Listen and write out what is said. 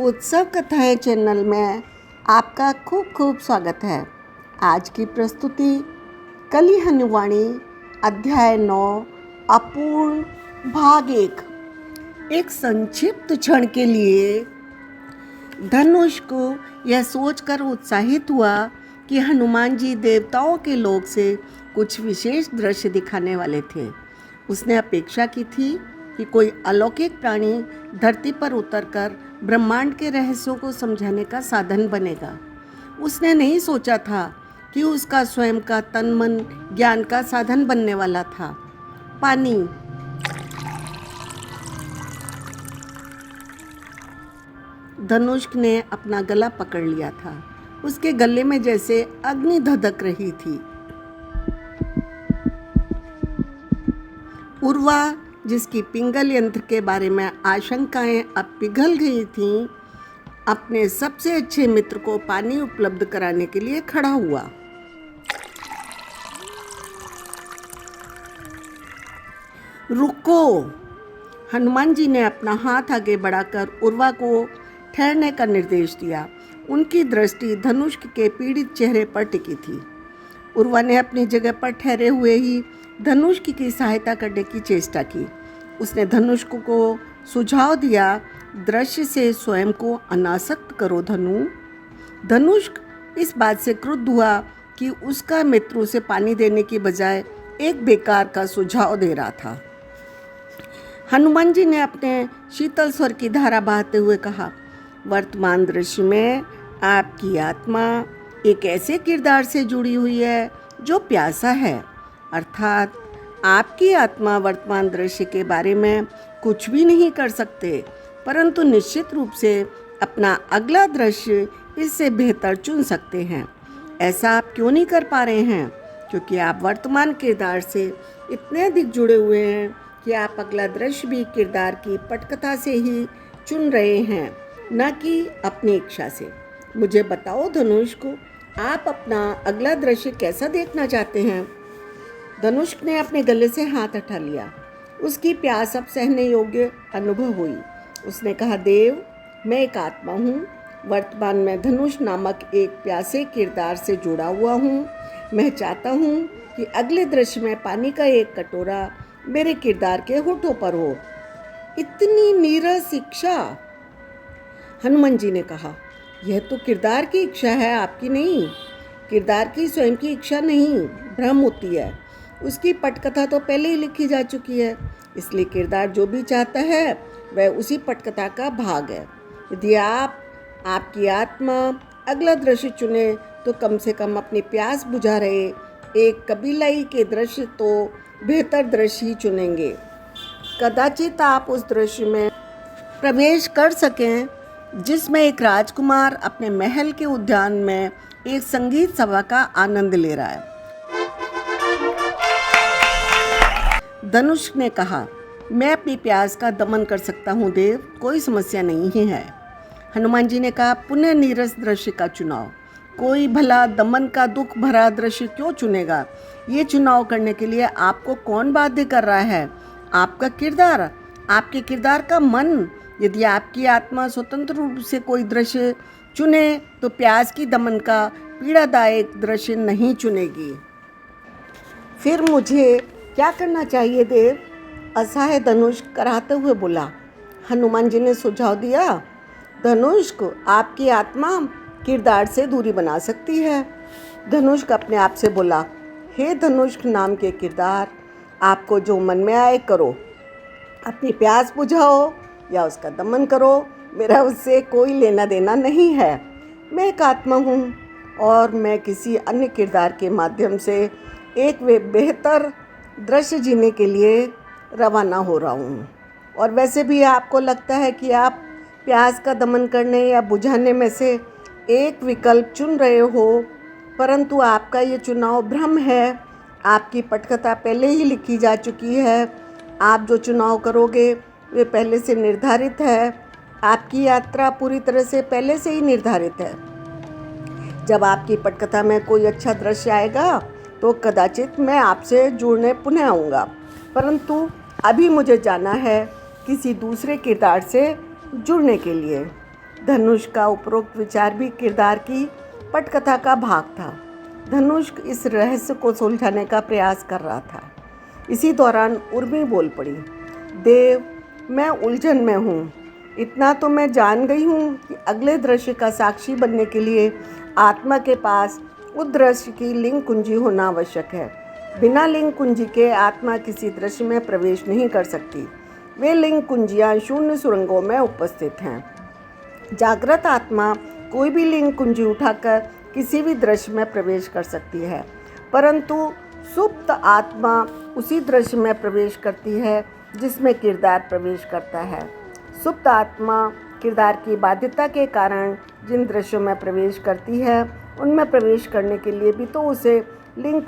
उत्सव कथाएं चैनल में आपका खूब खूब स्वागत है। आज की प्रस्तुति कली हनुवाणी अध्याय 9 अपूर्ण भाग 1। एक संक्षिप्त क्षण के लिए धनुष को यह सोचकर उत्साहित हुआ कि हनुमान जी देवताओं के लोक से कुछ विशेष दृश्य दिखाने वाले थे। उसने अपेक्षा की थी कि कोई अलौकिक प्राणी धरती पर उतरकर ब्रह्मांड के रहस्यों को समझाने का साधन बनेगा। उसने नहीं सोचा था कि उसका स्वयं का तन मन ज्ञान का साधन बनने वाला था। पानी धनुष ने अपना गला पकड़ लिया था। उसके गले में जैसे अग्नि धधक रही थी। उर्वा, जिसकी पिंगल यंत्र के बारे में आशंकाएं अब पिघल गई थीं, अपने सबसे अच्छे मित्र को पानी उपलब्ध कराने के लिए खड़ा हुआ। रुको! हनुमान जी ने अपना हाथ आगे बढ़ाकर उर्वा को ठहरने का निर्देश दिया। उनकी दृष्टि धनुष के पीड़ित चेहरे पर टिकी थी। उर्वा ने अपनी जगह पर ठहरे हुए ही धनुष की सहायता करने की चेष्टा की। उसने धनुष को सुझाव दिया, दृश्य से स्वयं को अनासक्त करो धनु। धनुष इस बात से क्रुद्ध हुआ कि उसका मित्र उसे पानी देने की बजाय एक बेकार का सुझाव दे रहा था। हनुमान जी ने अपने शीतल स्वर की धारा बहाते हुए कहा, वर्तमान दृश्य में आपकी आत्मा एक ऐसे किरदार से जुड़ी हुई है जो प्यासा है। अर्थात आपकी आत्मा वर्तमान दृश्य के बारे में कुछ भी नहीं कर सकते, परंतु निश्चित रूप से अपना अगला दृश्य इससे बेहतर चुन सकते हैं। ऐसा आप क्यों नहीं कर पा रहे हैं? क्योंकि आप वर्तमान किरदार से इतने अधिक जुड़े हुए हैं कि आप अगला दृश्य भी किरदार की पटकथा से ही चुन रहे हैं, न कि अपनी इच्छा से। मुझे बताओ धनुष को, आप अपना अगला दृश्य कैसा देखना चाहते हैं? धनुष ने अपने गले से हाथ हटा लिया। उसकी प्यास अब सहने योग्य अनुभव हुई। उसने कहा, देव, मैं एक आत्मा हूँ। वर्तमान में धनुष नामक एक प्यासे किरदार से जुड़ा हुआ हूँ। मैं चाहता हूँ कि अगले दृश्य में पानी का एक कटोरा मेरे किरदार के होठों पर हो। इतनी नीरस इच्छा! हनुमान जी ने कहा, यह तो किरदार की इच्छा है, आपकी नहीं। किरदार की स्वयं की इच्छा नहीं, भ्रम होती है। उसकी पटकथा तो पहले ही लिखी जा चुकी है, इसलिए किरदार जो भी चाहता है वह उसी पटकथा का भाग है। यदि आपकी आत्मा अगला दृश्य चुने तो कम से कम अपनी प्यास बुझा रहे एक कबीलाई के दृश्य तो बेहतर दृश्य ही चुनेंगे। कदाचित आप उस दृश्य में प्रवेश कर सकें जिसमें एक राजकुमार अपने महल के उद्यान में एक संगीत सभा का आनंद ले रहा है। धनुष ने कहा, मैं अपनी प्यास का दमन कर सकता हूँ देव, कोई समस्या नहीं है। हनुमान जी ने कहा, पुनः नीरस दृश्य का चुनाव। कोई भला दमन का दुख भरा दृश्य क्यों चुनेगा? ये चुनाव करने के लिए आपको कौन बाध्य कर रहा है? आपका किरदार, आपके किरदार का मन। यदि आपकी आत्मा स्वतंत्र रूप से कोई दृश्य चुने तो प्यास की दमन का पीड़ादायक दृश्य नहीं चुनेगी। फिर मुझे क्या करना चाहिए देव? असहाय धनुष कराहते हुए बोला। हनुमान जी ने सुझाव दिया, धनुष को आपकी आत्मा किरदार से दूरी बना सकती है। धनुष अपने आप से बोला, हे धनुष नाम के किरदार, आपको जो मन में आए करो। अपनी प्यास बुझाओ या उसका दमन करो, मेरा उससे कोई लेना देना नहीं है। मैं एक आत्मा हूँ और मैं किसी अन्य किरदार के माध्यम से एक बेहतर दृश्य जीने के लिए रवाना हो रहा हूँ। और वैसे भी आपको लगता है कि आप प्यास का दमन करने या बुझाने में से एक विकल्प चुन रहे हो, परंतु आपका ये चुनाव भ्रम है। आपकी पटकथा पहले ही लिखी जा चुकी है। आप जो चुनाव करोगे वे पहले से निर्धारित है। आपकी यात्रा पूरी तरह से पहले से ही निर्धारित है। जब आपकी पटकथा में कोई अच्छा दृश्य आएगा तो कदाचित मैं आपसे जुड़ने पुनः आऊँगा, परंतु अभी मुझे जाना है किसी दूसरे किरदार से जुड़ने के लिए। धनुष का उपरोक्त विचार भी किरदार की पटकथा का भाग था। धनुष इस रहस्य को सुलझाने का प्रयास कर रहा था। इसी दौरान उर्मी बोल पड़ी, देव, मैं उलझन में हूँ। इतना तो मैं जान गई हूँ कि अगले दृश्य का साक्षी बनने के लिए आत्मा के पास उस दृश्य की लिंग कुंजी होना आवश्यक है। बिना लिंग कुंजी के आत्मा किसी दृश्य में प्रवेश नहीं कर सकती। वे लिंग कुंजियाँ शून्य सुरंगों में उपस्थित हैं। जागृत आत्मा कोई भी लिंग कुंजी उठाकर किसी भी दृश्य में प्रवेश कर सकती है, परंतु सुप्त आत्मा उसी दृश्य में प्रवेश करती है जिसमें किरदार प्रवेश करता है। सुप्त आत्मा किरदार की बाध्यता के कारण जिन दृश्यों में प्रवेश करती है, उनमें प्रवेश करने के लिए भी तो उसे लिंग